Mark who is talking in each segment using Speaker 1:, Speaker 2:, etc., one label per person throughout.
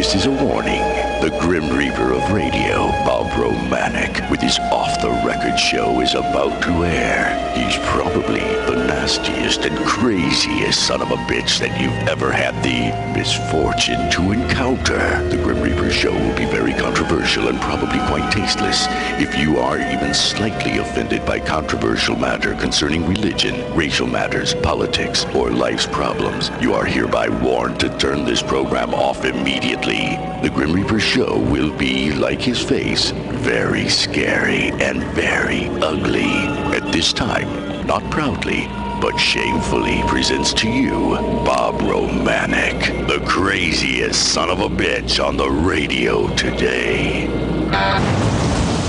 Speaker 1: This is a warning. The Grim Reaper of radio, Bob Romanik, with his off-the-record show is about to air. He's probably the nastiest and craziest son of a bitch that you've ever had the misfortune to encounter. The Grim Reaper show will be very controversial and probably quite tasteless. If you are even slightly offended by controversial matter concerning religion, racial matters, politics, or life's problems, you are hereby warned to turn this program off immediately. The Grim Reaper show will be, like his face, very scary and very ugly. At this time, not proudly, but shamefully presents to you Bob Romanik, the craziest son of a bitch on the radio today.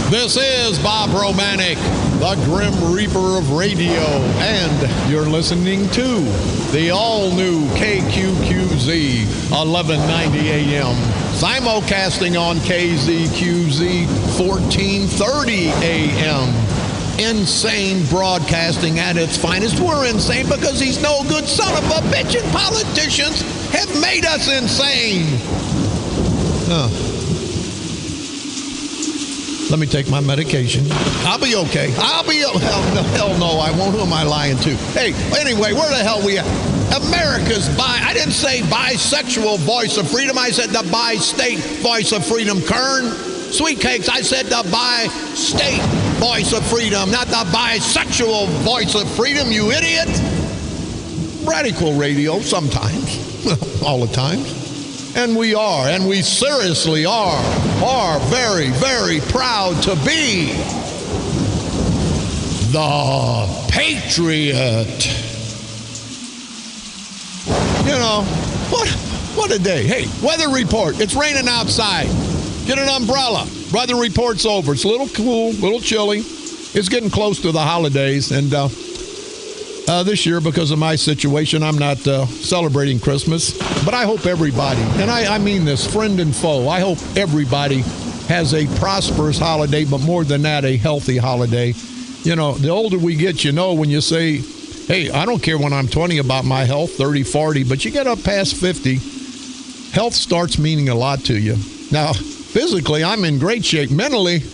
Speaker 2: This is Bob Romanik, the Grim Reaper of radio, and you're listening to the all-new KQQZ 1190 AM, simulcasting on KZQZ 1430 AM. Insane broadcasting at its finest. We're insane because he's no good son of a bitch, and politicians have made us insane. Let me take my medication. I'll be okay. Hell no, I won't. Who am I lying to? Hey, anyway, where the hell we at? America's I didn't say bisexual voice of freedom. I said the bi-state voice of freedom, Kern. Sweet cakes, I said the bi-state voice of freedom, not the bisexual voice of freedom, you idiot. Radical radio sometimes, all the time. And we seriously are very, very proud to be the Patriot. You know, what a day. Hey, weather report. It's raining outside. Get an umbrella. Weather report's over. It's a little cool, a little chilly. It's getting close to the holidays. And this year, because of my situation, I'm not celebrating Christmas. But I hope everybody, and I mean this, friend and foe, I hope everybody has a prosperous holiday, but more than that, a healthy holiday. You know, the older we get, you know, when you say, hey, I don't care when I'm 20 about my health, 30, 40, but you get up past 50, health starts meaning a lot to you. Now, physically, I'm in great shape. Mentally,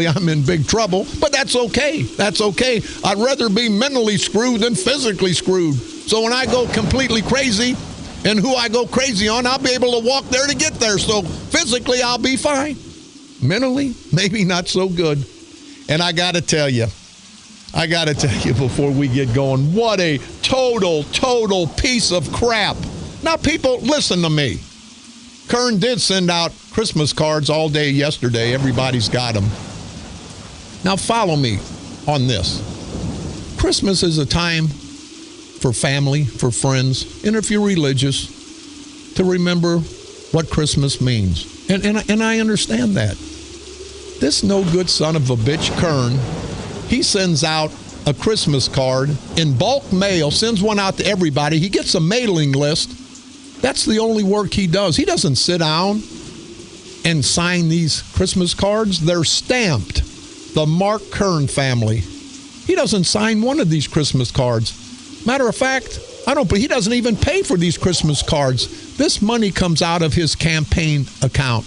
Speaker 2: I'm in big trouble, but that's okay. That's okay. I'd rather be mentally screwed than physically screwed. So when I go completely crazy, and who I go crazy on, I'll be able to walk there to get there. So physically, I'll be fine. Mentally, maybe not so good. And I got to tell you before we get going, what a total piece of crap. Now, people, listen to me. Kern did send out Christmas cards all day yesterday. Everybody's got them. Now, follow me on this. Christmas is a time for family, for friends, and if you're religious, to remember what Christmas means. And I understand that. This no good son of a bitch, Kern, he sends out a Christmas card in bulk mail, sends one out to everybody. He gets a mailing list. That's the only work he does. He doesn't sit down and sign these Christmas cards. They're stamped. The Mark Kern family. He doesn't sign one of these Christmas cards. Matter of fact, he doesn't even pay for these Christmas cards. This money comes out of his campaign account.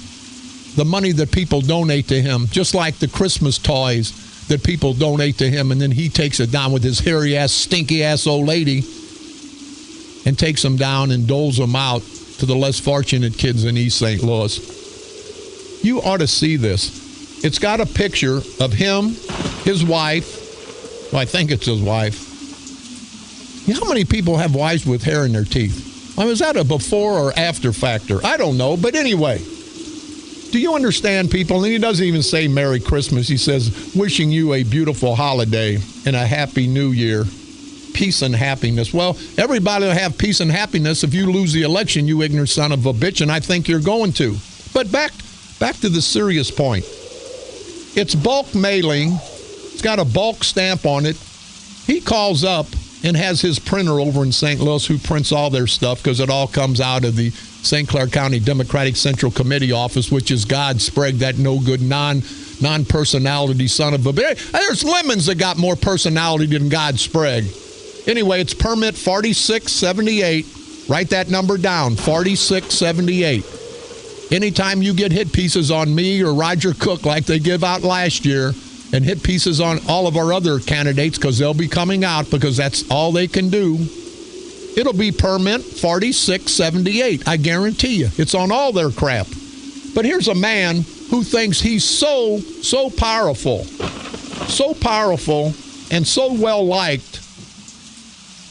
Speaker 2: The money that people donate to him, just like the Christmas toys that people donate to him, and then he takes it down with his hairy-ass, stinky-ass old lady and takes them down and doles them out to the less fortunate kids in East St. Louis. You ought to see this. It's got a picture of him, his wife. Well, I think it's his wife. How many people have wives with hair in their teeth? I mean, is that a before or after factor? I don't know. But anyway, do you understand, people? And he doesn't even say Merry Christmas. He says, wishing you a beautiful holiday and a happy new year. Peace and happiness. Well, everybody will have peace and happiness if you lose the election, you ignorant son of a bitch, and I think you're going to. But back to the serious point. It's bulk mailing. It's got a bulk stamp on it. He calls up and has his printer over in St. Louis who prints all their stuff because it all comes out of the St. Clair County Democratic Central Committee office, which is God Sprague, that no good non-personality son of a bitch. There's lemons that got more personality than God Sprague. Anyway, it's permit 4678. Write that number down, 4678. anytime you get hit pieces on me or Roger Cook like they give out last year, and hit pieces on all of our other candidates because they'll be coming out because that's all they can do, it'll be permanent 4678. I guarantee you. It's on all their crap. But here's a man who thinks he's so powerful and so well-liked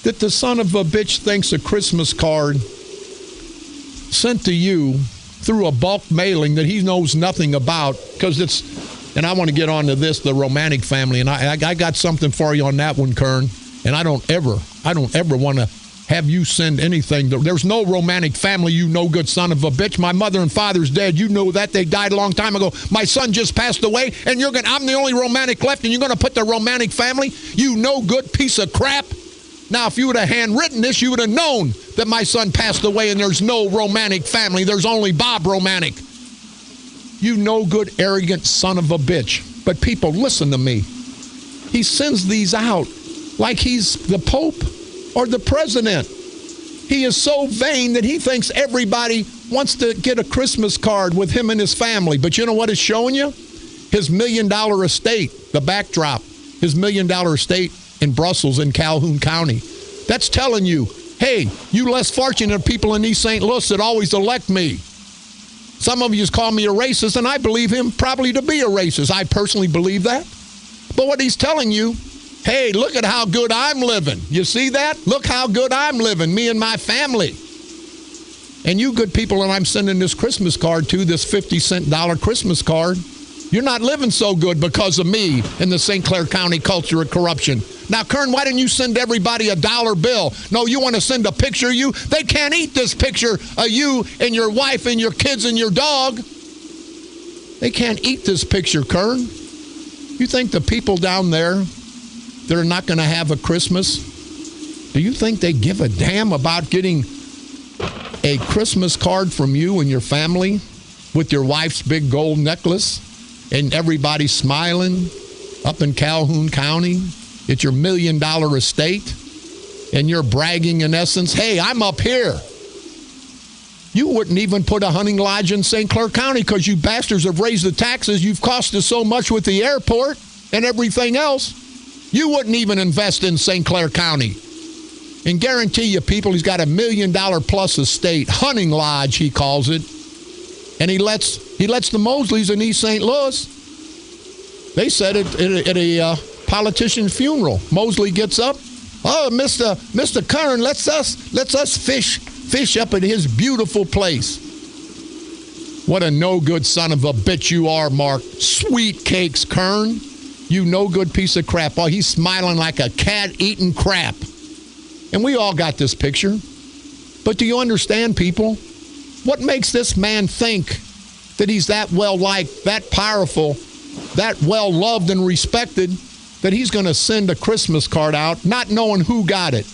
Speaker 2: that the son of a bitch thinks a Christmas card sent to you through a bulk mailing that he knows nothing about because it's... And I want to get on to this, the Romanik family, and I got something for you on that one, Kern. And I don't ever want to have you send anything. There's no Romanik family, you no good son of a bitch. My mother and father's dead. You know that. They died a long time ago. My son just passed away, and I'm the only Romanik left, and you're going to put the Romanik family? You no good piece of crap. Now, if you would have handwritten this, you would have known that my son passed away, and there's no Romanik family. There's only Bob Romanik. You no good, arrogant son of a bitch. But people, listen to me. He sends these out like he's the Pope or the president. He is so vain that he thinks everybody wants to get a Christmas card with him and his family. But you know what it's showing you? His $1 million estate, the backdrop. His $1 million estate in Brussels in Calhoun County. That's telling you, hey, you less fortunate people in East St. Louis that always elect me. Some of you just call me a racist, and I believe him probably to be a racist. I personally believe that. But what he's telling you, hey, look at how good I'm living. You see that? Look how good I'm living, me and my family. And you good people that I'm sending this Christmas card to, this 50-cent Christmas card, you're not living so good because of me and the St. Clair County culture of corruption. Now, Kern, why didn't you send everybody a $1 bill? No, you want to send a picture of you? They can't eat this picture of you and your wife and your kids and your dog. They can't eat this picture, Kern. You think the people down there that are not going to have a Christmas, do you think they give a damn about getting a Christmas card from you and your family with your wife's big gold necklace and everybody smiling up in Calhoun County? It's your $1 million estate, and you're bragging in essence, hey, I'm up here. You wouldn't even put a hunting lodge in St. Clair County because you bastards have raised the taxes. You've cost us so much with the airport and everything else. You wouldn't even invest in St. Clair County. And guarantee you, people, he's got $1 million plus estate, hunting lodge, he calls it. And he lets the Mosleys in East St. Louis. They said it at a politician's funeral. Mosley gets up. Oh, Mr. Kern, let's us fish up at his beautiful place. What a no good son of a bitch you are, Mark. Sweet cakes, Kern. You no good piece of crap. Oh, he's smiling like a cat eating crap. And we all got this picture. But do you understand, people? What makes this man think that he's that well-liked, that powerful, that well-loved and respected, that he's going to send a Christmas card out not knowing who got it?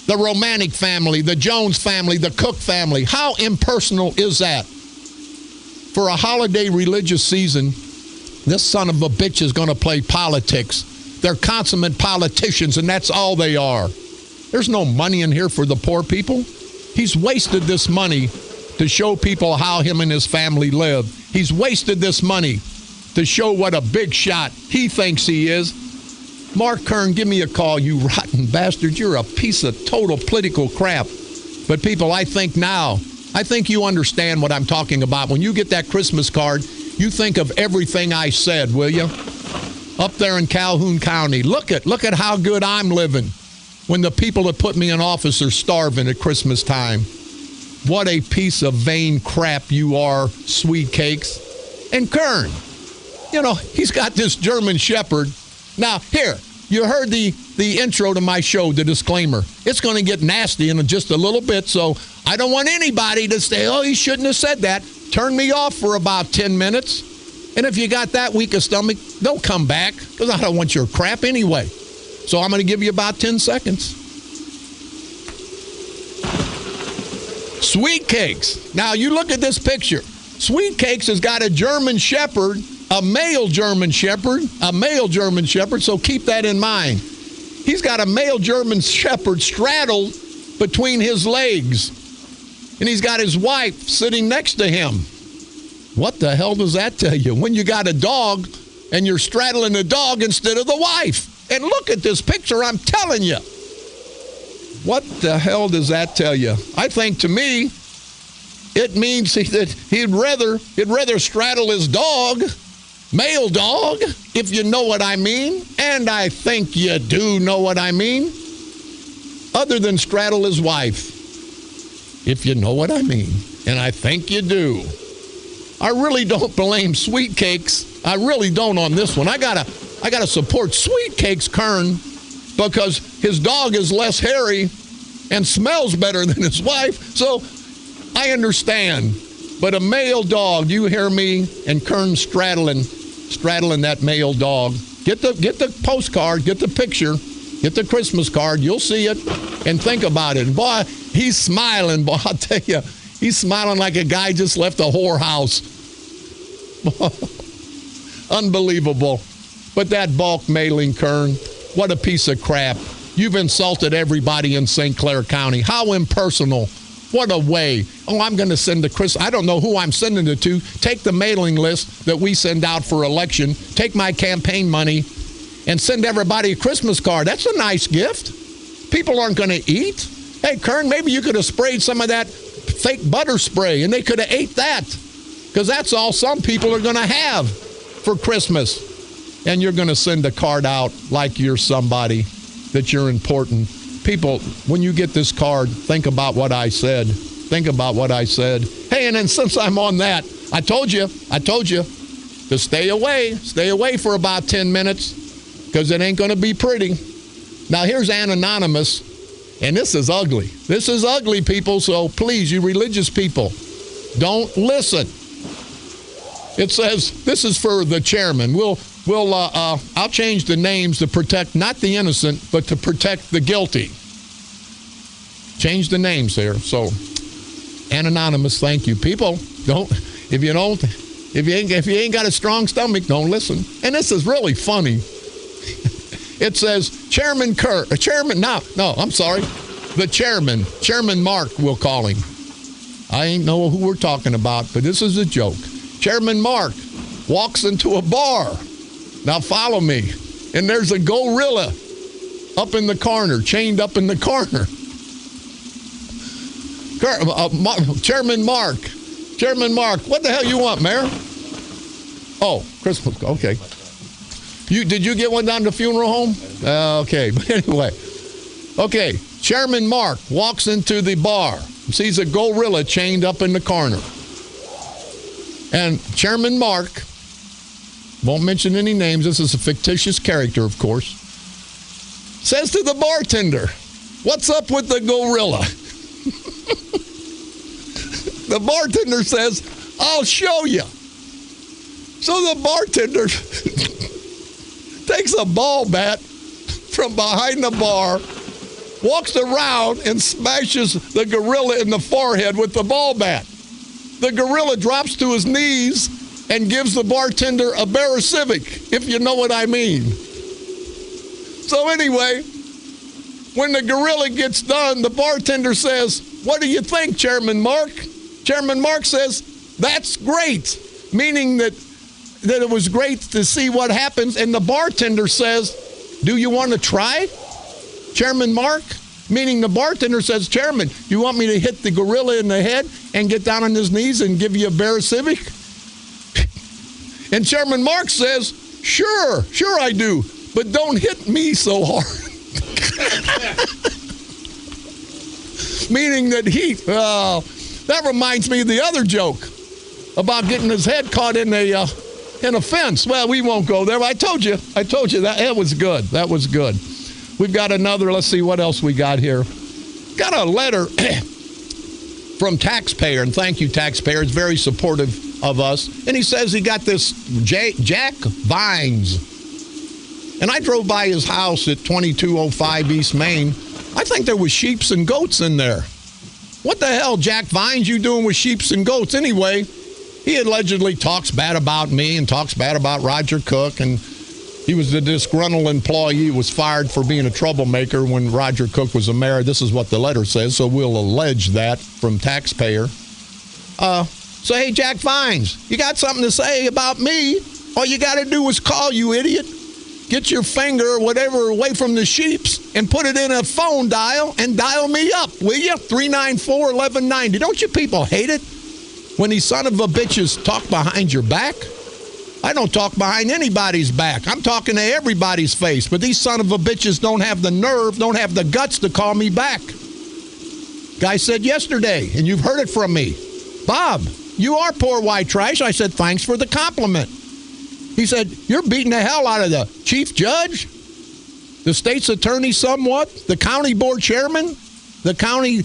Speaker 2: The Romanik family, the Jones family, the Cook family. How impersonal is that? For a holiday religious season, this son of a bitch is going to play politics. They're consummate politicians, and that's all they are. There's no money in here for the poor people. He's wasted this money to show people how him and his family live. He's wasted this money to show what a big shot he thinks he is. Mark Kern, give me a call, you rotten bastard. You're a piece of total political crap. But people, I think you understand what I'm talking about. When you get that Christmas card, you think of everything I said, will you? Up there in Calhoun County, look at how good I'm living when the people that put me in office are starving at Christmas time. What a piece of vain crap you are, sweet cakes. And Kern, you know, he's got this German Shepherd. Now, here, you heard the intro to my show, the disclaimer. It's going to get nasty in just a little bit, so I don't want anybody to say, oh, he shouldn't have said that. Turn me off for about 10 minutes. And if you got that weak a stomach, don't come back, because I don't want your crap anyway. So I'm going to give you about 10 seconds. Sweet Cakes. Now, you look at this picture. Sweet Cakes has got a German Shepherd, a male German Shepherd, so keep that in mind. He's got a male German Shepherd straddled between his legs, and he's got his wife sitting next to him. What the hell does that tell you? When you got a dog and you're straddling the dog instead of the wife. And look at this picture, I'm telling you. What the hell does that tell you? I think to me, it means that he'd rather straddle his dog, male dog, if you know what I mean. And I think you do know what I mean. Other than straddle his wife, if you know what I mean. And I think you do. I really don't blame Sweet Cakes. I really don't on this one. I gotta support Sweet Cakes Kern because his dog is less hairy and smells better than his wife. So I understand. But a male dog, you hear me? And Kern straddling that male dog. Get the postcard, get the picture, get the Christmas card. You'll see it and think about it. And boy, he's smiling. Boy, I'll tell you, he's smiling like a guy just left a whorehouse. Unbelievable. But that bulk mailing, Kern, what a piece of crap. You've insulted everybody in St. Clair County. How impersonal. What a way. Oh, I'm going to send the Chris. I don't know who I'm sending it to. Take the mailing list that we send out for election. Take my campaign money and send everybody a Christmas card. That's a nice gift. People aren't going to eat. Hey, Kern, maybe you could have sprayed some of that fake butter spray and they could have ate that. Because that's all some people are going to have for Christmas. And you're going to send a card out like you're somebody, that you're important. People, when you get this card, think about what I said. Think about what I said. Hey, and then since I'm on that, I told you to stay away for about 10 minutes because it ain't going to be pretty. Now, here's an anonymous, and this is ugly. This is ugly, people, so please, you religious people, don't listen. It says, this is for the chairman. I'll change the names to protect not the innocent, but to protect the guilty. Change the names there. So, and anonymous, thank you. People, if you ain't got a strong stomach, don't listen. And this is really funny. It says, the Chairman Mark, we'll call him. I ain't know who we're talking about, but this is a joke. Chairman Mark walks into a bar. Now follow me. And there's a gorilla up in the corner, chained up in the corner. Chairman Mark, what the hell you want, Mayor? Oh, Christmas, okay. Did you get one down to the funeral home? Okay, but anyway. Okay, Chairman Mark walks into the bar, sees a gorilla chained up in the corner. And Chairman Mark, won't mention any names, this is a fictitious character, of course, says to the bartender, "What's up with the gorilla?" The bartender says, "I'll show you." So the bartender takes a ball bat from behind the bar, walks around and smashes the gorilla in the forehead with the ball bat. The gorilla drops to his knees and gives the bartender a Bear Civic, if you know what I mean. So anyway, when the gorilla gets done, the bartender says, "What do you think, Chairman Mark?" Chairman Mark says, "That's great," meaning that it was great to see what happens. And the bartender says, "Do you want to try, Chairman Mark?" Meaning the bartender says, "Chairman, you want me to hit the gorilla in the head and get down on his knees and give you a Bear Civic?" And Chairman Mark says, Sure I do, but don't hit me so hard." Meaning that that reminds me of the other joke about getting his head caught in a fence. Well, we won't go there. I told you that was good. That was good. We've got another. Let's see what else we got here. Got a letter from taxpayer, and thank you, taxpayer. It's very supportive of us. And he says he got this Jack Vines. And I drove by his house at 2205 East Main. I think there was sheeps and goats in there. What the hell, Jack Vines, you doing with sheeps and goats? Anyway, he allegedly talks bad about me and talks bad about Roger Cook, and he was the disgruntled employee, was fired for being a troublemaker when Roger Cook was a mayor. This is what the letter says, so we'll allege that from taxpayer. So, hey, Jack Vines, you got something to say about me? All you got to do is call, you idiot. Get your finger or whatever away from the sheeps and put it in a phone dial and dial me up, will you? 394-1190. Don't you people hate it when these son of a bitches talk behind your back? I don't talk behind anybody's back. I'm talking to everybody's face. But these son of a bitches don't have the nerve, don't have the guts to call me back. Guy said yesterday, and you've heard it from me, Bob, you are poor white trash. I said, thanks for the compliment. He said, you're beating the hell out of the chief judge, the state's attorney somewhat, the county board chairman, the county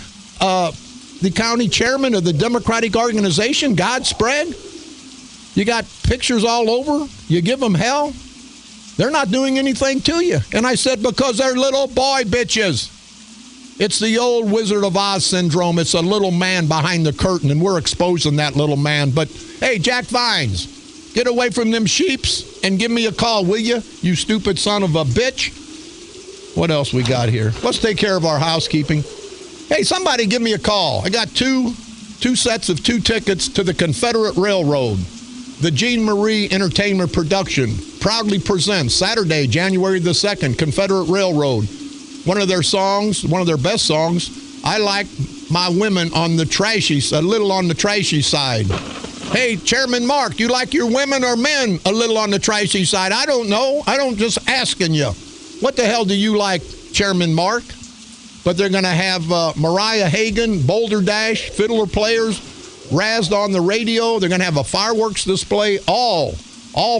Speaker 2: chairman of the Democratic organization, Godspread. You got pictures all over. You give them hell. They're not doing anything to you. And I said, because they're little boy bitches. It's the old Wizard of Oz syndrome. It's a little man behind the curtain, and we're exposing that little man. But, hey, Jack Vines, get away from them sheeps and give me a call, will you? You stupid son of a bitch. What else we got here? Let's take care of our housekeeping. Hey, somebody give me a call. I got two sets of 2 tickets to the Confederate Railroad. The Jean Marie Entertainment Production proudly presents Saturday, January the 2nd, Confederate Railroad. One of their songs, one of their best songs, I like my women on the trashy, a little on the trashy side. Hey, Chairman Mark, you like your women or men a little on the trashy side? I don't know. I don't just asking you. What the hell do you like, Chairman Mark? But they're going to have Mariah Hagan, Boulder Dash, fiddler players, razzed on the radio. They're going to have a fireworks display, all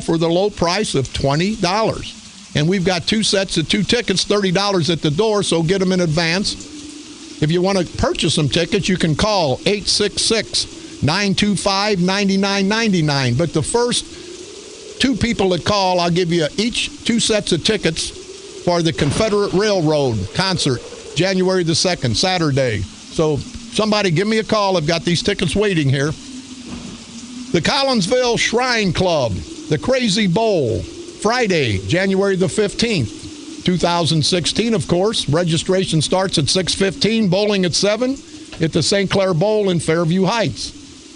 Speaker 2: for the low price of $20. And we've got 2 sets of 2 tickets, $30 at the door, so get them in advance. If you want to purchase some tickets, you can call 866-925-9999. But the first 2 people that call, I'll give you each 2 sets of tickets for the Confederate Railroad concert, January the 2nd, Saturday. So somebody give me a call. I've got these tickets waiting here. The Collinsville Shrine Club, the Crazy Bowl, Friday, January the 15th, 2016, of course. Registration starts at 6:15, bowling at 7 at the St. Clair Bowl in Fairview Heights.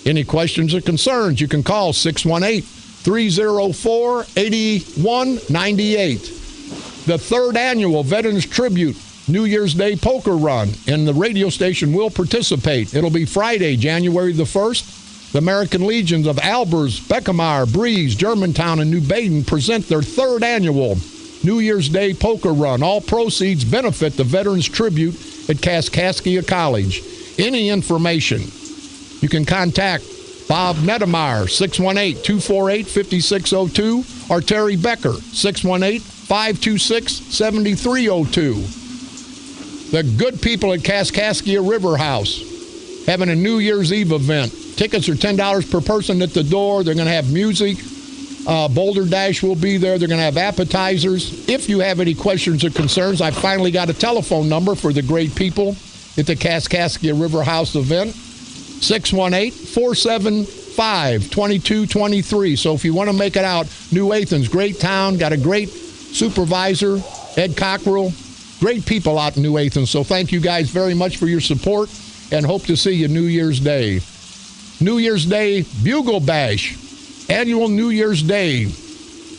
Speaker 2: Any questions or concerns, you can call 618-304-8198. The 3rd annual Veterans Tribute New Year's Day Poker Run, and the radio station will participate. It'll be Friday, January the 1st. The American Legions of Albers, Beckemeyer, Breeze, Germantown, and New Baden present their 3rd annual New Year's Day Poker Run. All proceeds benefit the Veterans Tribute at Kaskaskia College. Any information, you can contact Bob Nettemeyer, 618-248-5602, or Terry Becker, 618-526-7302. The good people at Kaskaskia River House having a New Year's Eve event. Tickets are $10 per person at the door. They're going to have music. Boulder Dash will be there. They're going to have appetizers. If you have any questions or concerns, I finally got a telephone number for the great people at the Kaskaskia River House event, 618-475-2223. So if you want to make it out, New Athens, great town, got a great supervisor, Ed Cockrell, great people out in New Athens. So thank you guys very much for your support, and hope to see you New Year's Day. New Year's Day Bugle Bash, annual New Year's Day.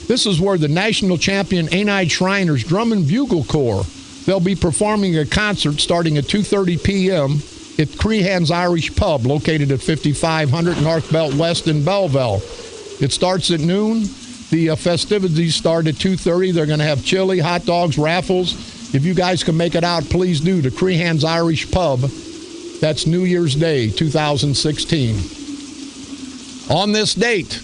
Speaker 2: This is where the national champion Enide Shriners Drum and Bugle Corps, they'll be performing a concert starting at 2:30 p.m. at Crehan's Irish Pub, located at 5500 North Belt West in Belleville. It starts at noon. The festivities start at 2:30. They're going to have chili, hot dogs, raffles. If you guys can make it out, please do, to Crehan's Irish Pub. That's New Year's Day, 2016. On this date,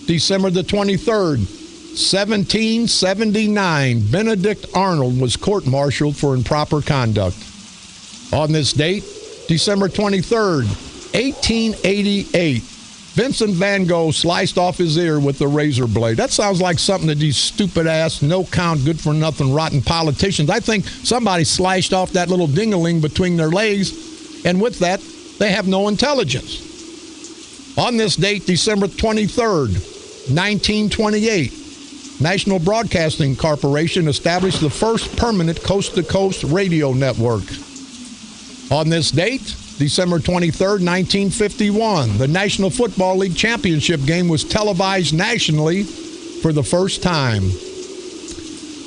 Speaker 2: December the 23rd, 1779, Benedict Arnold was court-martialed for improper conduct. On this date, December 23rd, 1888, Vincent van Gogh sliced off his ear with a razor blade. That sounds like something that these stupid-ass, no-count, good-for-nothing, rotten politicians, I think somebody sliced off that little ding-a-ling between their legs, and with that, they have no intelligence. On this date, December 23rd, 1928, National Broadcasting Corporation established the first permanent coast-to-coast radio network. On this date, December 23rd, 1951. The National Football League championship game was televised nationally for the first time.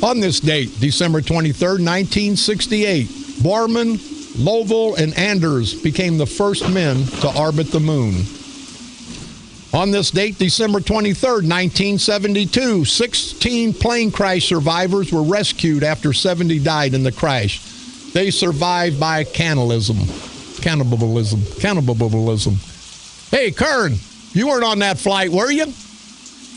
Speaker 2: On this date, December 23rd, 1968, Borman, Lovell, and Anders became the first men to orbit the moon. On this date, December 23rd, 1972, 16 plane crash survivors were rescued after 70 died in the crash. They survived by cannibalism. Hey, Kern, you weren't on that flight, were you?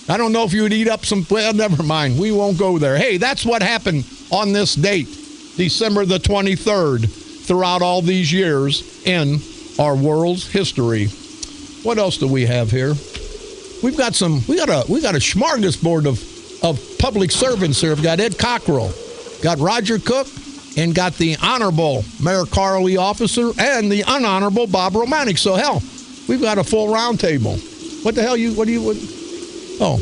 Speaker 2: I don't know if you would eat up some... Well, never mind. We won't go there. Hey, that's what happened on this date, December the 23rd, throughout all these years in our world's history. What else do we have here? We got a smorgasbord of public servants here. We've got Ed Cockrell, got Roger Cook, and got the Honorable Mayor Carl E. Officer and the Unhonorable Bob Romanik. So, hell, we've got a full round table. What the hell Oh,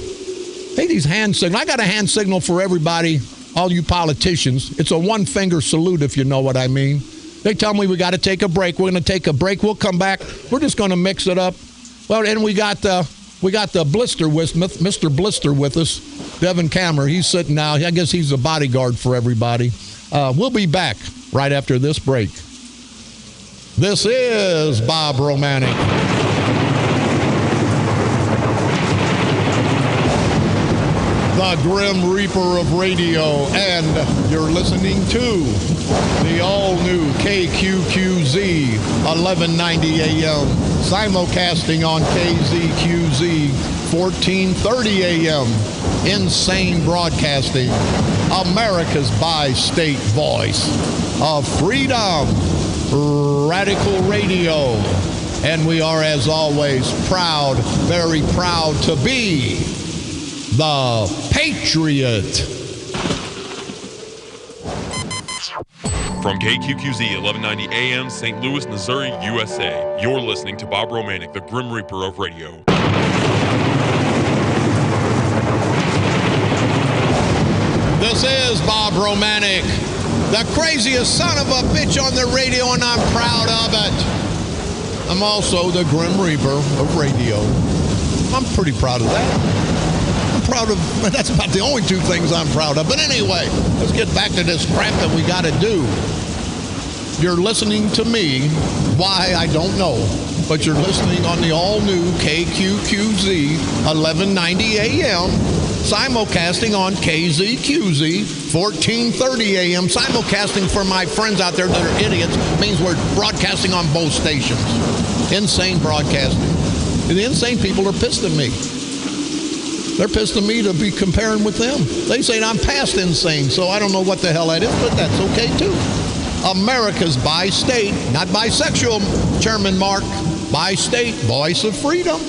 Speaker 2: hey, these hand signals. I got a hand signal for everybody, all you politicians. It's a one-finger salute, if you know what I mean. They tell me we got to take a break. We're going to take a break. We'll come back. We're just going to mix it up. Well, and we got the Blister with Mr. Blister with us, Devin Kammer. He's sitting now. I guess he's a bodyguard for everybody. We'll be back right after this break. This is Bob Romanik. The Grim Reaper of radio, and you're listening to the all-new KQQZ 1190 AM, simulcasting on KZQZ 1430 AM, Insane Broadcasting, America's bi-state voice of freedom, Radical Radio. And we are, as always, proud, very proud to be the Patriot.
Speaker 3: From KQQZ 1190 AM, St. Louis, Missouri, USA, you're listening to Bob Romanik, the Grim Reaper of radio.
Speaker 2: This is Bob Romanik, the craziest son of a bitch on the radio, and I'm proud of it. I'm also the Grim Reaper of radio. I'm pretty proud of that. That's about the only two things I'm proud of. But anyway, let's get back to this crap that we got to do. You're listening to me. Why, I don't know. But you're listening on the all-new KQQZ 1190 AM, simulcasting on KZQZ 1430 AM. Simulcasting for my friends out there that are idiots means we're broadcasting on both stations. Insane broadcasting. And the insane people are pissed at me. They're pissed at me to be comparing with them. They say I'm past insane, so I don't know what the hell that is, but that's okay too. America's bi-state, not bisexual, Chairman Mark, bi-state, voice of freedom,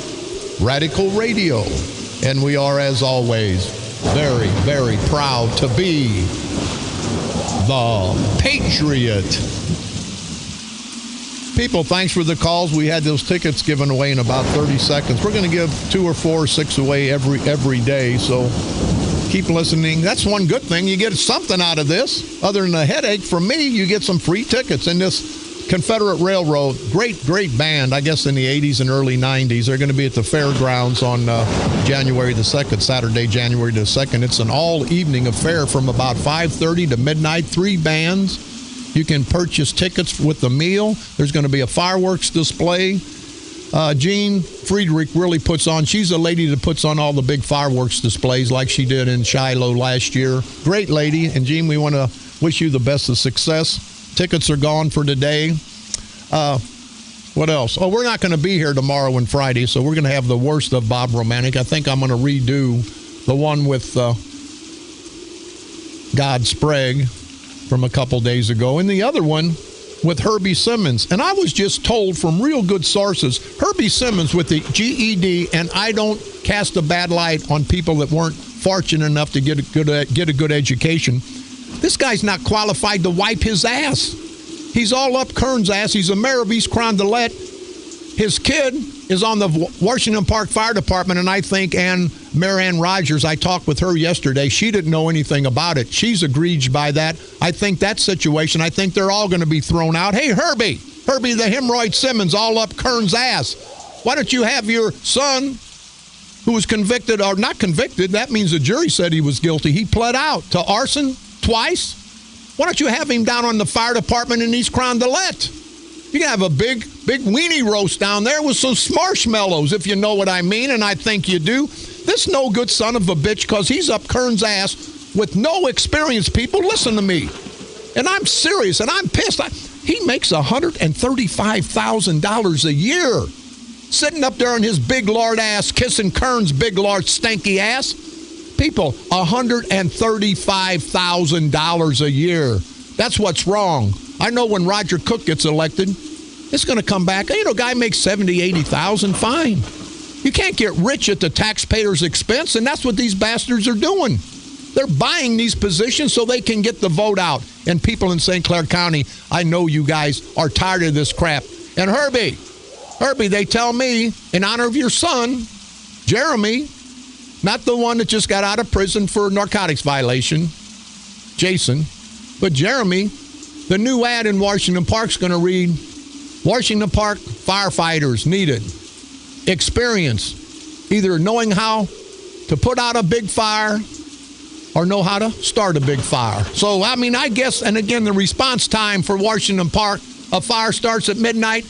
Speaker 2: Radical Radio. And we are, as always, very, very proud to be the Patriot. People, thanks for the calls. We had those tickets given away in about 30 seconds. We're going to give 2 or 4 or 6 away every day, so keep listening. That's one good thing. You get something out of this. Other than a headache, from me, you get some free tickets. And this Confederate Railroad, great band, I guess in the 80s and early 90s. They're going to be at the fairgrounds on January the 2nd, Saturday, January the 2nd. It's an all-evening affair from about 5:30 to midnight, 3 bands. You can purchase tickets with the meal. There's going to be a fireworks display. Jean Friedrich really puts on. She's a lady that puts on all the big fireworks displays like she did in Shiloh last year. Great lady. And, Jean, we want to wish you the best of success. Tickets are gone for today. What else? Oh, we're not going to be here tomorrow and Friday, so we're going to have the worst of Bob Romanik. I think I'm going to redo the one with God Sprague from a couple days ago, and the other one with Herbie Simmons. And I was just told from real good sources, Herbie Simmons with the GED, and I don't cast a bad light on people that weren't fortunate enough to get a good education. This guy's not qualified to wipe his ass. He's all up Kern's ass. He's a mayor of East Carondelet. His kid is on the Washington Park Fire Department, and I think Mary Ann Rogers, I talked with her yesterday. She didn't know anything about it. She's aggrieved by that. I think that situation, I think they're all going to be thrown out. Hey, Herbie, Herbie the Hemorrhoid Simmons all up Kern's ass. Why don't you have your son, who was convicted or not convicted, that means the jury said he was guilty. He pled out to arson twice. Why don't you have him down on the fire department in East Carondelet? You can have a big weenie roast down there with some marshmallows, if you know what I mean, and I think you do. This no good son of a bitch, because he's up Kern's ass with no experience, people. Listen to me. And I'm serious, and I'm pissed. He makes $135,000 a year sitting up there on his big lard ass, kissing Kern's big lard stanky ass. People, $135,000 a year. That's what's wrong. I know when Roger Cook gets elected, it's going to come back. You know, guy makes $70,000, $80,000, fine. You can't get rich at the taxpayer's expense, and that's what these bastards are doing. They're buying these positions so they can get the vote out. And people in St. Clair County, I know you guys are tired of this crap. And Herbie, they tell me, in honor of your son, Jeremy, not the one that just got out of prison for a narcotics violation, Jason, but Jeremy, the new ad in Washington Park's going to read, Washington Park firefighters needed experience, either knowing how to put out a big fire or know how to start a big fire. So, I mean, I guess, and again, the response time for Washington Park, a fire starts at midnight.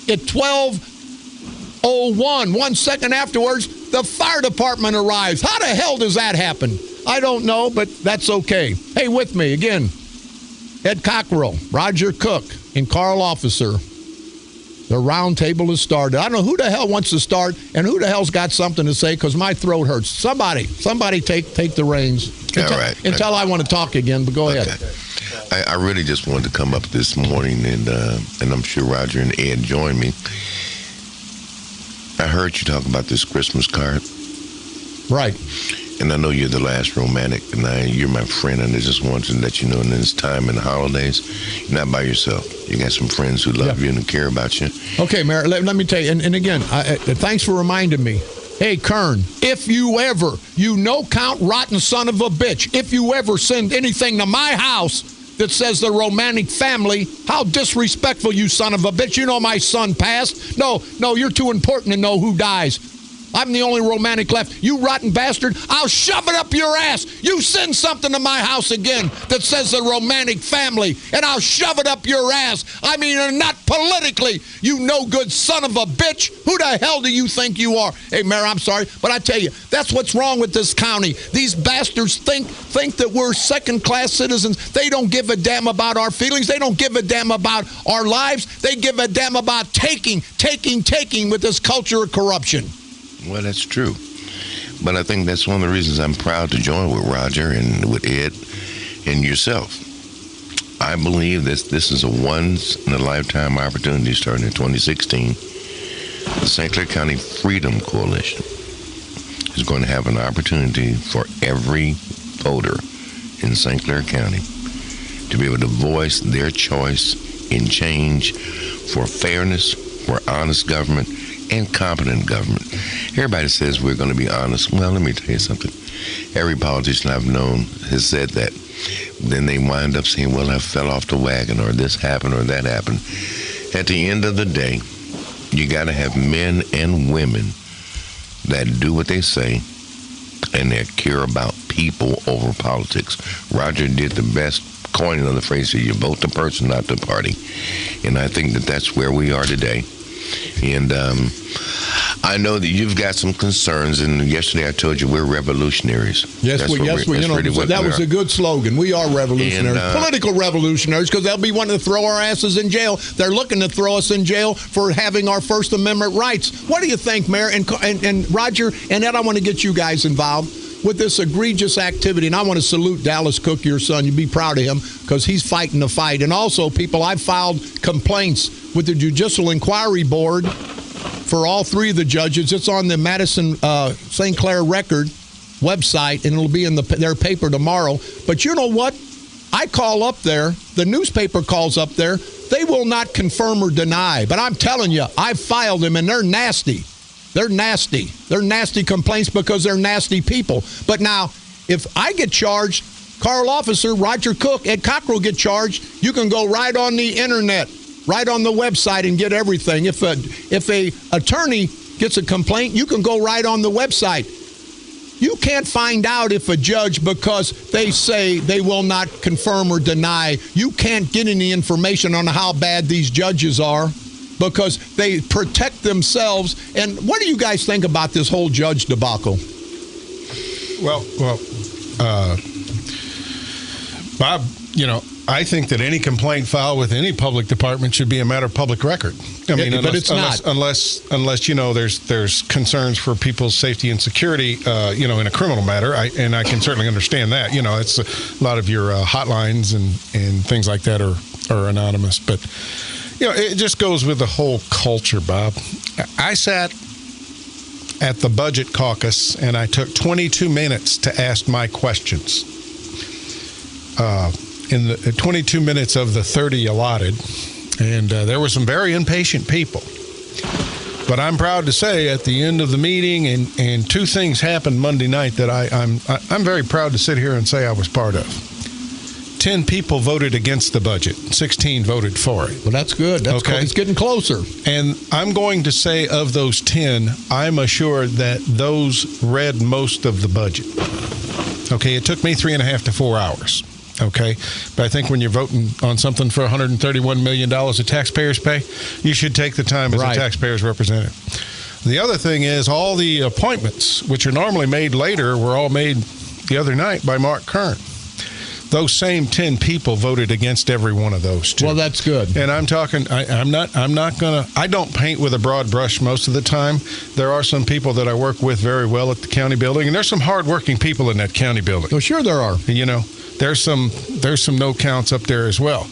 Speaker 2: At 12:01, 1 second afterwards, the fire department arrives. How the hell does that happen? I don't know, but that's okay. Hey, with me again, Ed Cockrell, Roger Cook, and Carl Officer. The round table has started. I don't know who the hell wants to start and who the hell's got something to say, because my throat hurts. Somebody take the reins.
Speaker 4: All right.
Speaker 2: Until I want to talk again, but go ahead.
Speaker 4: I really just wanted to come up this morning, and I'm sure Roger and Ed join me. I heard you talk about this Christmas card.
Speaker 2: Right.
Speaker 4: And I know you're the last romantic, and you're my friend, and I just wanted to let you know in this time in the holidays, you're not by yourself. You got some friends who love you and care about you.
Speaker 2: Okay, Mayor, let me tell you, and again, thanks for reminding me. Hey, Kern, if you ever, count rotten son of a bitch, if you ever send anything to my house that says the Romanik family, how disrespectful, you son of a bitch. You know my son passed. No, you're too important to know who dies. I'm the only Romanik left. You rotten bastard, I'll shove it up your ass. You send something to my house again that says the Romanik family, and I'll shove it up your ass. I mean, not politically, you no good son of a bitch. Who the hell do you think you are? Hey, Mayor, I'm sorry, but I tell you, that's what's wrong with this county. These bastards think that we're second-class citizens. They don't give a damn about our feelings. They don't give a damn about our lives. They give a damn about taking with this culture of corruption.
Speaker 4: Well, that's true. But I think that's one of the reasons I'm proud to join with Roger and with Ed and yourself. I believe that this is a once-in-a-lifetime opportunity starting in 2016. The St. Clair County Freedom Coalition is going to have an opportunity for every voter in St. Clair County to be able to voice their choice in change for fairness, for honest government, and competent government. Everybody says we're going to be honest. Well, let me tell you something. Every politician I've known has said that. Then they wind up saying, well, I fell off the wagon, or this happened, or that happened. At the end of the day, you got to have men and women that do what they say and that care about people over politics. Roger did the best coining of the phrase, you vote the person, not the party. And I think that that's where we are today. And I know that you've got some concerns, and yesterday I told you we're revolutionaries.
Speaker 2: Yes, we that was a good slogan. We are revolutionaries, political revolutionaries, because they'll be wanting to throw our asses in jail. They're looking to throw us in jail for having our First Amendment rights. What do you think, Mayor? And Roger and Ed, I want to get you guys involved with this egregious activity, and I want to salute Dallas Cook, your son. You'd be proud of him, because he's fighting the fight. And also, people, I've filed complaints with the Judicial Inquiry Board for all three of the judges. It's on the Madison St. Clair Record website, and it'll be in their paper tomorrow. But you know what? I call up there. The newspaper calls up there. They will not confirm or deny. But I'm telling you, I've filed them, and they're nasty. They're nasty. They're nasty complaints because they're nasty people. But now, if I get charged, Carl Officer, Roger Cook, Ed Cockrell get charged, you can go right on the internet right on the website and get everything. If a attorney gets a complaint, you can go right on the website. You can't find out if a judge, because they say they will not confirm or deny, you can't get any information on how bad these judges are because they protect themselves. And what do you guys think about this whole judge debacle?
Speaker 5: Well, Bob, I think that any complaint filed with any public department should be a matter of public record. I mean,
Speaker 2: but it's not.
Speaker 5: Unless there's concerns for people's safety and security, in a criminal matter, and I can certainly understand that. It's a lot of your hotlines and things like that are anonymous. But it just goes with the whole culture, Bob. I sat at the budget caucus and I took 22 minutes to ask my questions. In the 22 minutes of the 30 allotted, and there were some very impatient people. But I'm proud to say at the end of the meeting, and two things happened Monday night that I'm very proud to sit here and say I was part of. 10 people voted against the budget. 16 voted for it.
Speaker 2: Well, that's good. That's okay. It's getting closer.
Speaker 5: And I'm going to say of those 10, I'm assured that those read most of the budget. Okay, it took me 3.5 to 4 hours. Okay, but I think when you're voting on something for $131 million that taxpayers pay, you should take the time as a taxpayer's representative. The other thing is all the appointments, which are normally made later, were all made the other night by Mark Kern. Those same 10 people voted against every one of those too.
Speaker 2: Well, that's good.
Speaker 5: And I'm talking. I'm not gonna. I don't paint with a broad brush most of the time. There are some people that I work with very well at the county building, and there's some hardworking people in that county building.
Speaker 2: Well, sure there are.
Speaker 5: There's some no counts up there as well.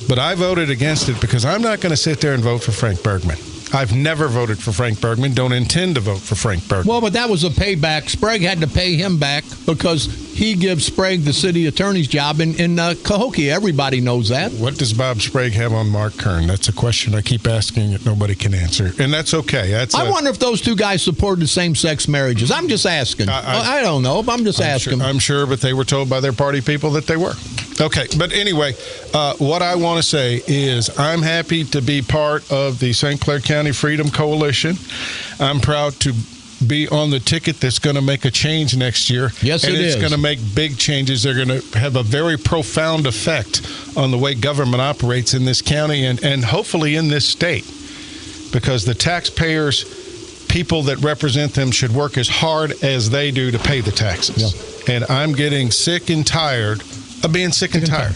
Speaker 5: But I voted against it because I'm not going to sit there and vote for Frank Bergman. I've never voted for Frank Bergman, don't intend to vote for Frank Bergman.
Speaker 2: Well, but that was a payback. Sprague had to pay him back because he gives Sprague the city attorney's job in Cahokia. Everybody knows that.
Speaker 5: What does Bob Sprague have on Mark Kern? That's a question I keep asking that nobody can answer. And that's okay. I
Speaker 2: wonder if those two guys supported same-sex marriages. I'm just asking. I don't know. I'm just asking.
Speaker 5: I'm sure, but they were told by their party people that they were. Okay, but anyway, what I want to say is I'm happy to be part of the St. Clair County Freedom Coalition. I'm proud to be on the ticket that's going to make a change next year.
Speaker 2: Yes, it is.
Speaker 5: And it's going to make big changes. They're going to have a very profound effect on the way government operates in this county and hopefully in this state, because the taxpayers, people that represent them, should work as hard as they do to pay the taxes. Yeah. And I'm getting sick and tired of being sick and tired.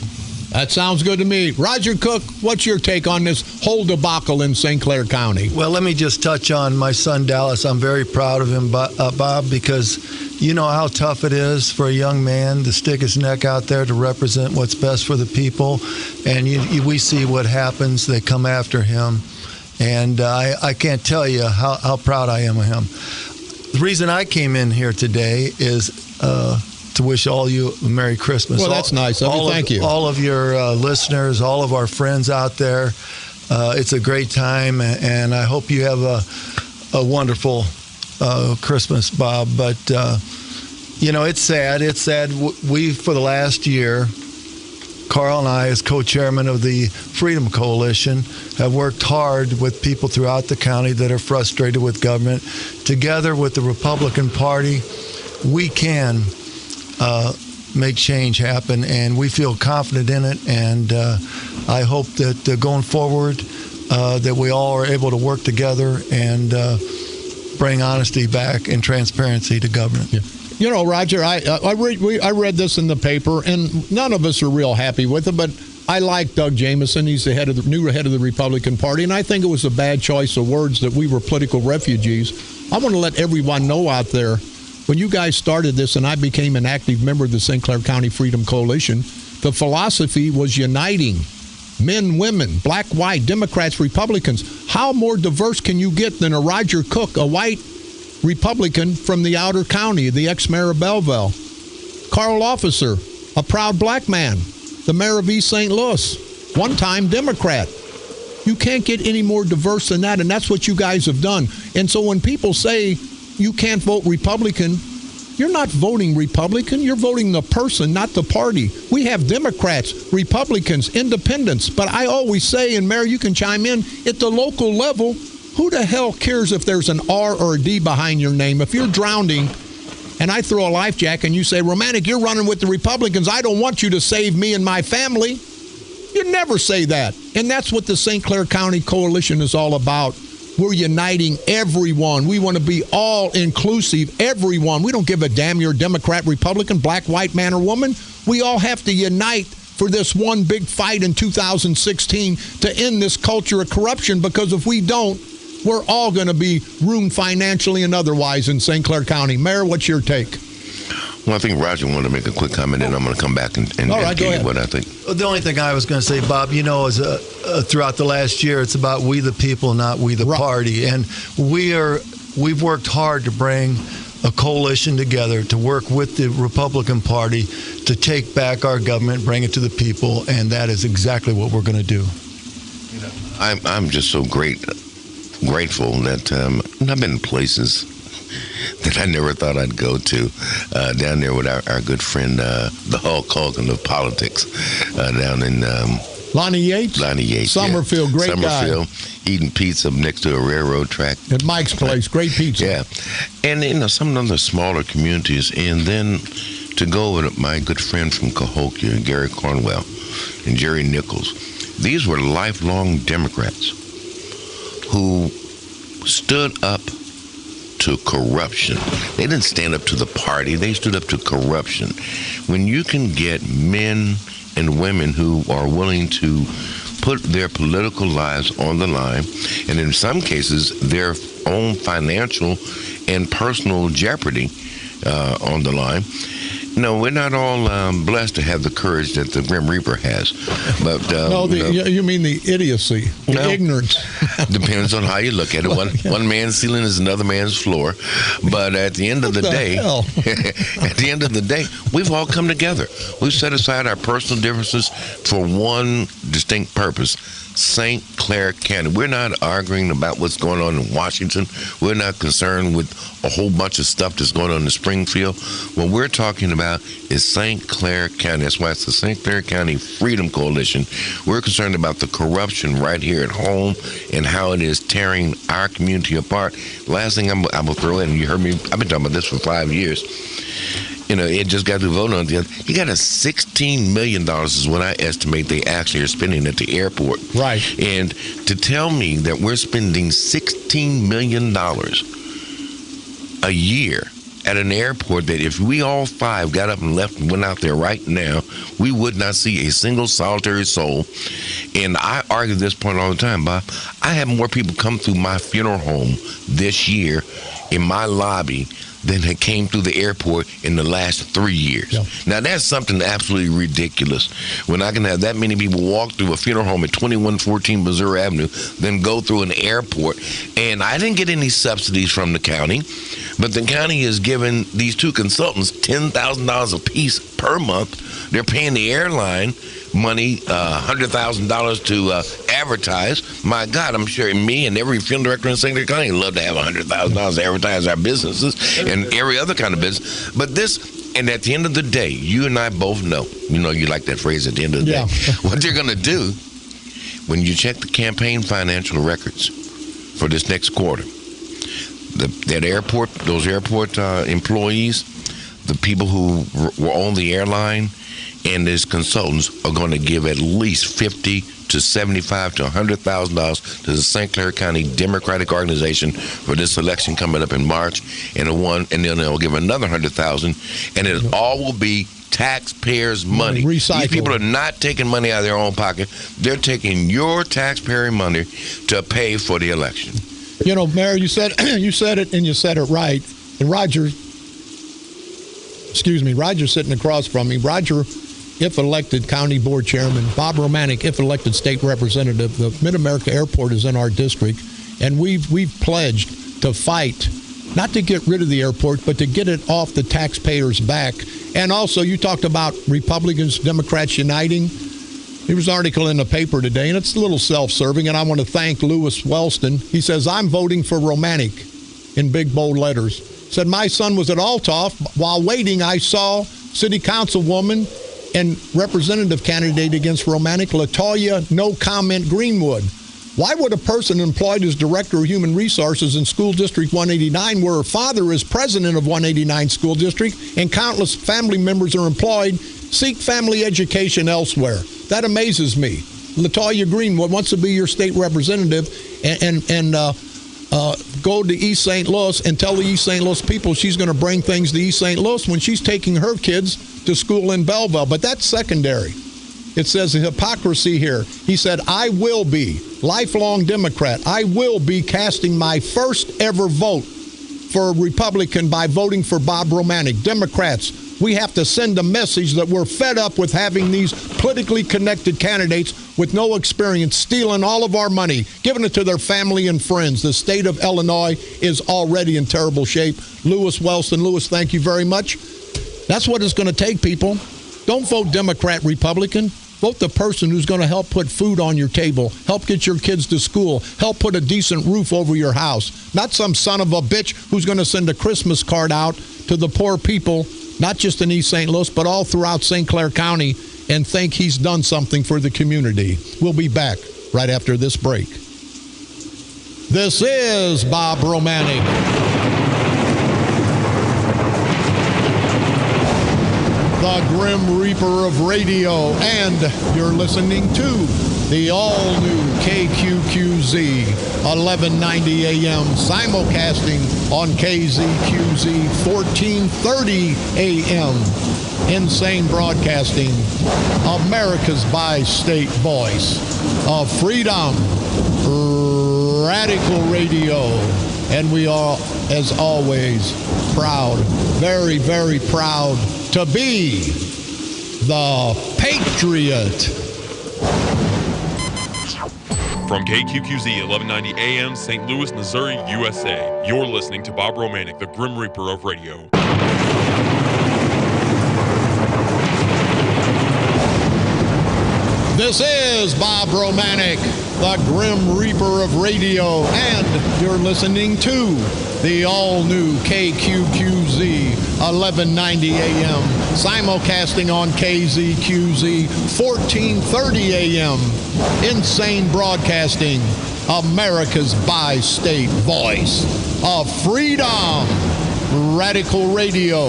Speaker 2: That sounds good to me. Roger Cook, what's your take on this whole debacle in St. Clair County?
Speaker 6: Well, let me just touch on my son, Dallas. I'm very proud of him, Bob, because you know how tough it is for a young man to stick his neck out there to represent what's best for the people. And we see what happens. They come after him. And I can't tell you how proud I am of him. The reason I came in here today is to wish all you a Merry Christmas.
Speaker 2: Well, that's nice. Thank you.
Speaker 6: All of your listeners, all of our friends out there. It's a great time, and I hope you have a wonderful Christmas, Bob. But, it's sad. It's sad. We, for the last year, Carl and I, as co-chairman of the Freedom Coalition, have worked hard with people throughout the county that are frustrated with government. Together with the Republican Party, we can make change happen, and we feel confident in it. And I hope that going forward, that we all are able to work together and bring honesty back and transparency to government.
Speaker 2: Yeah. Roger, I read this in the paper, and none of us are real happy with it, but I like Doug Jamieson. He's the new head of the Republican Party, and I think it was a bad choice of words that we were political refugees. I want to let everyone know out there, when you guys started this and I became an active member of the St. Clair County Freedom Coalition, the philosophy was uniting men, women, black, white, Democrats, Republicans. How more diverse can you get than a Roger Cook, a white Republican from the outer county, the ex-mayor of Belleville? Carl Officer, a proud black man, the mayor of East St. Louis, one-time Democrat. You can't get any more diverse than that, and that's what you guys have done. And so when people say you can't vote Republican, you're not voting Republican. You're voting the person, not the party. We have Democrats, Republicans, independents. But I always say, and Mayor, you can chime in, at the local level, who the hell cares if there's an R or a D behind your name? If you're drowning and I throw a life jacket and you say, Romanik, you're running with the Republicans, I don't want you to save me and my family. You never say that. And that's what the St. Clair County Coalition is all about. We're uniting everyone. We want to be all inclusive, everyone. We don't give a damn you're Democrat, Republican, black, white, man, or woman. We all have to unite for this one big fight in 2016 to end this culture of corruption, because if we don't, we're all going to be ruined financially and otherwise in St. Clair County. Mayor, what's your take?
Speaker 4: Well, I think Roger wanted to make a quick comment, and I'm going to come back and give you what I think.
Speaker 6: The only thing I was going to say, Bob, is throughout the last year, it's about we the people, not we the party. And we've worked hard to bring a coalition together to work with the Republican Party to take back our government, bring it to the people, and that is exactly what we're going to do.
Speaker 4: I'm just so grateful that I've been places that I never thought I'd go to, down there with our good friend, the Hulk Hogan of politics, down in
Speaker 2: Lonnie Yates? Summerfield, great guy.
Speaker 4: Summerfield, eating pizza next to a railroad track.
Speaker 2: At Mike's place, great pizza.
Speaker 4: Yeah. And, some of the smaller communities, and then to go with my good friend from Cahokia, Gary Cornwell, and Jerry Nichols. These were lifelong Democrats who stood up to corruption. They didn't stand up to the party. They stood up to corruption. When you can get men and women who are willing to put their political lives on the line, and in some cases, their own financial and personal jeopardy on the line. No, we're not all blessed to have the courage that the Grim Reaper has. But
Speaker 2: you mean the idiocy, the ignorance.
Speaker 4: Depends on how you look at it. One man's ceiling is another man's floor. But at the end of the day, we've all come together. We've set aside our personal differences for one distinct purpose: St. Clair County. We're not arguing about what's going on in Washington. We're not concerned with a whole bunch of stuff that's going on in Springfield. What we're talking about is St. Clair County. That's why it's the St. Clair County Freedom Coalition. We're concerned about the corruption right here at home and how it is tearing our community apart. Last thing I will throw in, you heard me, I've been talking about this for 5 years. It just got to vote on it. You got $16 million is what I estimate they actually are spending at the airport.
Speaker 2: Right.
Speaker 4: And to tell me that we're spending $16 million a year at an airport, that if we all five got up and left and went out there right now, we would not see a single solitary soul. And I argue this point all the time, Bob. I had more people come through my funeral home this year in my lobby than had came through the airport in the last 3 years.
Speaker 2: Yeah.
Speaker 4: Now, that's something absolutely ridiculous. When I can have that many people walk through a funeral home at 2114 Missouri Avenue, then go through an airport. And I didn't get any subsidies from the county, but the county is giving these two consultants $10,000 apiece per month. They're paying the airline money, $100,000 to advertise. My God, I'm sure me and every film director in St. Clair County would love to have $100,000 to advertise our businesses and every other kind of business. But this, and at the end of the day, you and I both know, you like that phrase, at the end of the day, what they're going to do when you check the campaign financial records for this next quarter. Those airport employees, the people who were on the airline, and his consultants are going to give at least $50,000 to $75,000 to $100,000 to the St. Clair County Democratic Organization for this election coming up in March, and then they'll give another $100,000, and it all will be taxpayers' money.
Speaker 2: Recycled.
Speaker 4: These people are not taking money out of their own pocket; they're taking your taxpayer money to pay for the election.
Speaker 2: Mayor, you said it, and you said it right. And Roger's sitting across from me. Roger, if elected county board chairman, Bob Romanik, if elected state representative, the Mid-America Airport is in our district, and we've pledged to fight, not to get rid of the airport, but to get it off the taxpayers' back. And also, you talked about Republicans, Democrats uniting. There was an article in the paper today, and it's a little self-serving, and I want to thank Lewis Wellston. He says, I'm voting for Romanik, in big, bold letters. Said, my son was at Althoff. While waiting, I saw city councilwoman and representative candidate against Romanik, Latoya No Comment Greenwood. Why would a person employed as Director of Human Resources in School District 189, where her father is president of 189 School District and countless family members are employed, seek family education elsewhere? That amazes me. Latoya Greenwood wants to be your state representative and go to East St. Louis and tell the East St. Louis people she's going to bring things to East St. Louis when she's taking her kids to school in Belleville. But that's secondary. It says the hypocrisy here. He said, I will be lifelong Democrat. I will be casting my first ever vote for a Republican by voting for Bob Romanik. Democrats, we have to send a message that we're fed up with having these politically connected candidates with no experience stealing all of our money, giving it to their family and friends. The state of Illinois is already in terrible shape. Lewis Welston. Lewis, thank you very much. That's what it's going to take, people. Don't vote Democrat, Republican. Vote the person who's going to help put food on your table, help get your kids to school, help put a decent roof over your house. Not some son of a bitch who's going to send a Christmas card out to the poor people, not just in East St. Louis, but all throughout St. Clair County, and think he's done something for the community. We'll be back right after this break. This is Bob Romanik, the Grim Reaper of radio, and you're listening to the all-new KQQZ 1190 AM simulcasting on KZQZ 1430 AM. Insane Broadcasting, America's bi-state voice of freedom, radical radio. And we are, as always, proud, very, very proud to be the Patriot.
Speaker 3: From KQQZ 1190 AM, St. Louis, Missouri, USA, you're listening to Bob Romanik, the Grim Reaper of radio.
Speaker 2: This is Bob Romanik, the Grim Reaper of radio, and you're listening to the all-new KQQZ 1190 AM, simulcasting on KZQZ 1430 AM. Insane Broadcasting, America's bi-state voice of freedom, radical radio.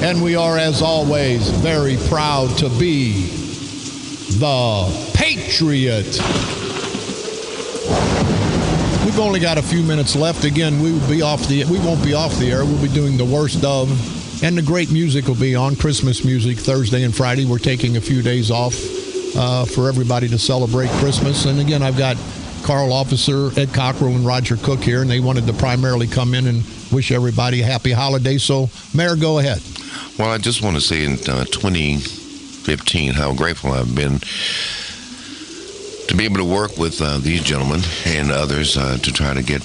Speaker 2: And we are, as always, very proud to be the Patriot. We've only got a few minutes left. Again, we won't be off the air. We'll be doing the worst of, and the great music will be on. Christmas music Thursday and Friday. We're taking a few days off for everybody to celebrate Christmas. And again, I've got Carl Officer, Ed Cockrell, and Roger Cook here, and they wanted to primarily come in and wish everybody a happy holiday. So, Mayor, go ahead.
Speaker 4: Well, I just want to say in 2015 how grateful I've been to be able to work with these gentlemen and others to try to get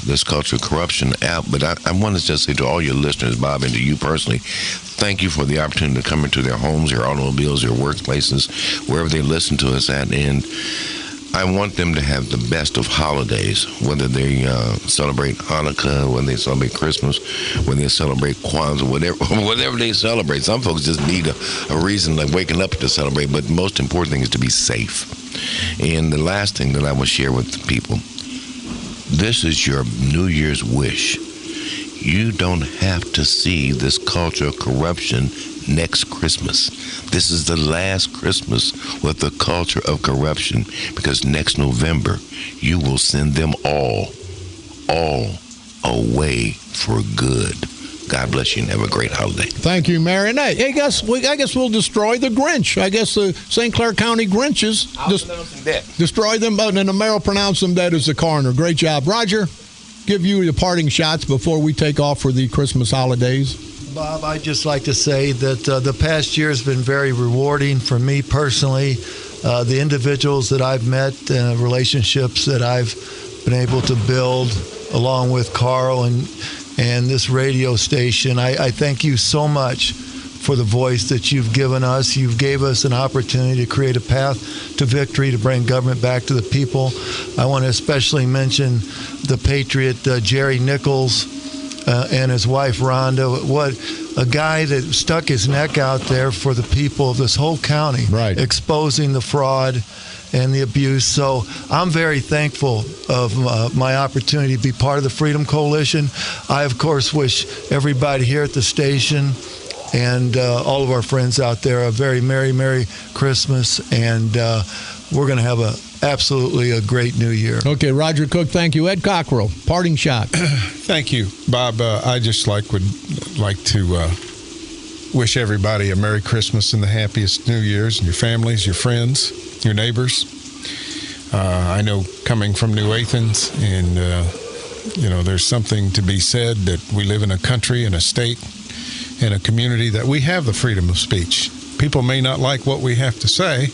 Speaker 4: this culture of corruption out. But I want to just say to all your listeners, Bob, and to you personally, thank you for the opportunity to come into their homes, their automobiles, their workplaces, wherever they listen to us at. And I want them to have the best of holidays, whether they celebrate Hanukkah, whether they celebrate Christmas, whether they celebrate Kwanzaa, whatever they celebrate. Some folks just need a reason, like waking up to celebrate, but the most important thing is to be safe. And the last thing that I will share with the people, this is your New Year's wish. You don't have to see this culture of corruption next Christmas. This is the last Christmas with the culture of corruption, because next November you will send them all away for good. God bless you and have a great holiday.
Speaker 2: Thank you, Mary. And I guess we'll destroy the Grinch. I guess the St. Clair County Grinches destroy them, and the mayor will pronounce them dead as the coroner. Great job. Roger, give you the parting shots before we take off for the Christmas holidays.
Speaker 6: Bob, I'd just like to say that the past year has been very rewarding for me personally. The individuals that I've met, relationships that I've been able to build along with Carl and this radio station. I thank you so much for the voice that you've given us. You've gave us an opportunity to create a path to victory, to bring government back to the people. I want to especially mention the Patriot, Jerry Nichols, and his wife Rhonda. What a guy that stuck his neck out there for the people of this whole county,
Speaker 2: right,
Speaker 6: exposing the fraud and the abuse. So I'm very thankful of my opportunity to be part of the Freedom Coalition. I, of course, wish everybody here at the station and all of our friends out there a very Merry Christmas, and we're going to have absolutely a great new year.
Speaker 2: Okay, Roger Cook, thank you. Ed Cockrell, parting shot.
Speaker 5: Thank you, Bob. I just would like to wish everybody a Merry Christmas and the happiest New Year's, and your families, your friends, your neighbors. I know coming from New Athens, and there's something to be said that we live in a country and a state and a community that we have the freedom of speech. People may not like what we have to say,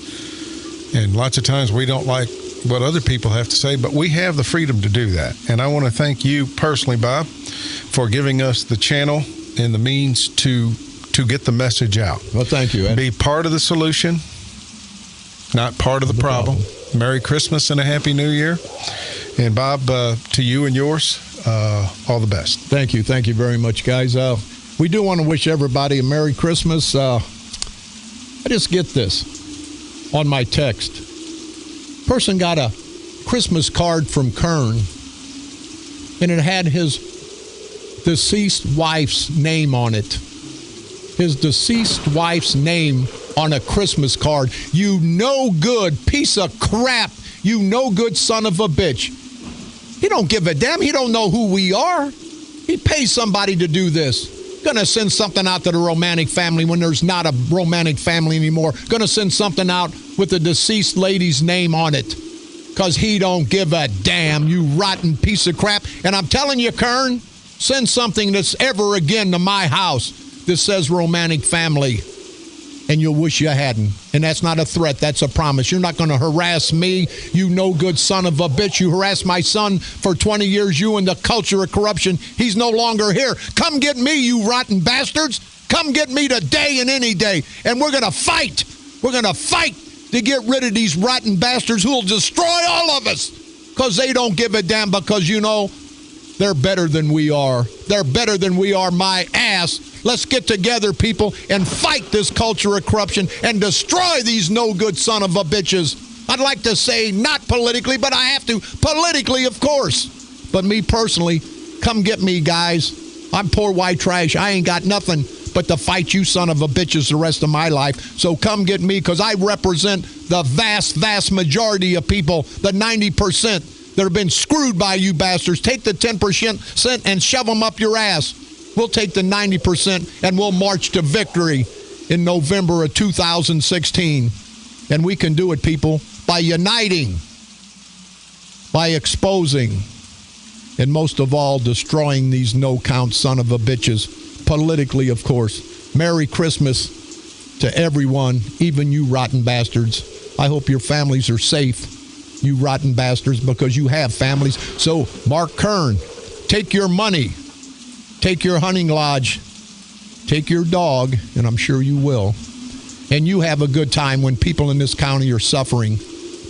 Speaker 5: and lots of times we don't like what other people have to say, but we have the freedom to do that. And I want to thank you personally, Bob, for giving us the channel and the means to get the message out.
Speaker 2: Well, thank you, Ed.
Speaker 5: Be part of the solution, not part of the problem. Merry Christmas and a Happy New Year. And Bob, to you and yours, all the best.
Speaker 2: Thank you. Thank you very much, guys. We do want to wish everybody a Merry Christmas. I just get this on my text. Person got a Christmas card from Kern, and it had his deceased wife's name on it. His deceased wife's name on a Christmas card. You no good piece of crap. You no good son of a bitch. He don't give a damn. He don't know who we are. He pays somebody to do this. Gonna send something out to the Romanik family when there's not a Romanik family anymore. Gonna send something out with the deceased lady's name on it. Because he don't give a damn, you rotten piece of crap. And I'm telling you, Kern, send something that's ever again to my house that says Romanik family. And you'll wish you hadn't. And that's not a threat. That's a promise. You're not going to harass me, you no good son of a bitch. You harassed my son for 20 years, you and the culture of corruption. He's no longer here. Come get me, you rotten bastards. Come get me today and any day. And we're going to fight. We're going to fight to get rid of these rotten bastards who will destroy all of us. Because they don't give a damn, because, they're better than we are. They're better than we are, my ass. Let's get together, people, and fight this culture of corruption and destroy these no-good son of a bitches. I'd like to say not politically, but I have to. Politically, of course. But me personally, come get me, guys. I'm poor white trash. I ain't got nothing but to fight you son of a bitches the rest of my life. So come get me, because I represent the vast, vast majority of people, the 90%. that have been screwed by you bastards. Take the 10% and shove them up your ass. We'll take the 90% and we'll march to victory in November of 2016. And we can do it, people, by uniting, by exposing, and most of all, destroying these no-count son of a bitches. Politically, of course. Merry Christmas to everyone, even you rotten bastards. I hope your families are safe, you rotten bastards, because you have families. So, Mark Kern, take your money, take your hunting lodge, take your dog, and I'm sure you will, and you have a good time when people in this county are suffering,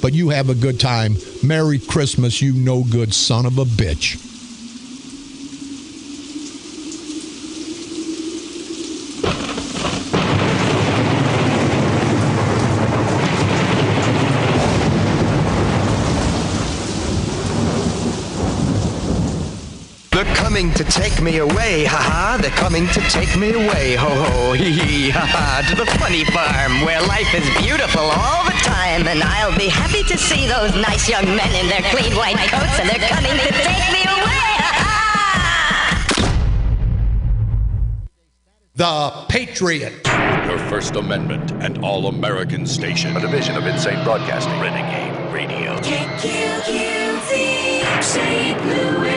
Speaker 2: but you have a good time. Merry Christmas, you no good son of a bitch.
Speaker 7: They're coming to take me away, ha-ha. They're coming to take me away, ho-ho, hee-hee, ha-ha. To the funny farm where life is beautiful all the time. And I'll be happy to see those nice young men in their clean white coats. And they're coming to take me away, ha-ha.
Speaker 2: The Patriot.
Speaker 1: Your First Amendment and All-American Station. A division of Insane Broadcasting. Renegade Radio.
Speaker 8: KQQZ, St. Louis.